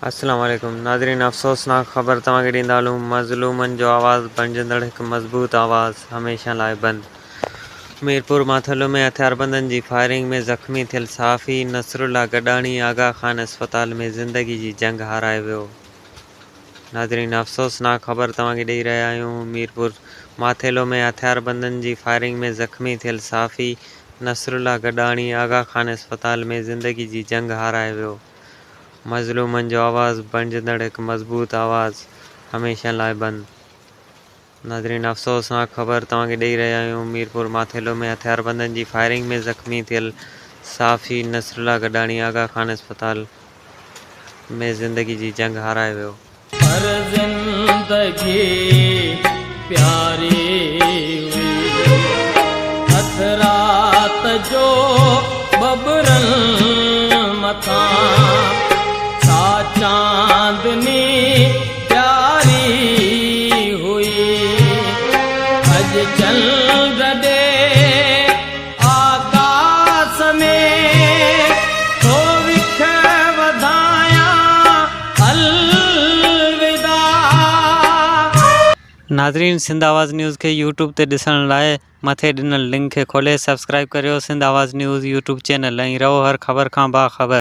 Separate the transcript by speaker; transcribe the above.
Speaker 1: अस्सलाम वालेकुम नाज़रीन, अफ़सोसनाक ख़बर तव्हांखे ॾींदा हलूं। मज़लूमनि जो आवाज़ बणिजंदड़ हिकु मज़बूत आवाज़ हमेशह लाइ बंदि। मीरपुर माथलो में हथियारबंदनि जी फायरिंग में ज़ख़्मी थियल सहाफ़ी नसरुल्ला गडाणी आगा ख़ान अस्पताल में ज़िंदगी जी जंग हाराए वियो। नाज़रीन, अफ़सोसनाक ख़बर तव्हांखे ॾेई रहिया आहियूं। मीरपुर माथेलो में हथियारबंदनि जी फायरिंग में ज़ख़्मी थियल सहाफ़ी नसरुल्ला गडाणी आगा ख़ान अस्पताल में ज़िंदगी जी जंग हाराए वियो। मज़लूमनि जो आवाज़ बणिजंदड़ हिकु मज़बूत आवाज़ हमेशह लाइ बंदि। नाज़रीन, अफ़सोसनाक ख़बर तव्हांखे ॾेई रहिया आहियूं। मीरपुर माथेलो में हथियारबंदनि जी फायरिंग में ज़ख़्मी थियल सहाफ़ी नसरुल्ला गडाणी आगा ख़ान अस्पताल में ज़िंदगी जी जंग हाराए वियो।
Speaker 2: हर ज़िंदगी प्यारी हुई, हथ रात जो बबरन मथां सा चांदनी प्यारी हुई। अज चंद दे आकाश में तो विख वधाया अलविदा।
Speaker 1: नाज़रीन, सिंध आवाज़ न्यूज़ के यूट्यूब ते ॾिसण लाइ मथे ॾिनल लिंक खे खोले सब्सक्राइब करियो। सिंध आवाज़ न्यूज़ यूट्यूब चैनल ऐं रहो हर ख़बर खां बाख़बर।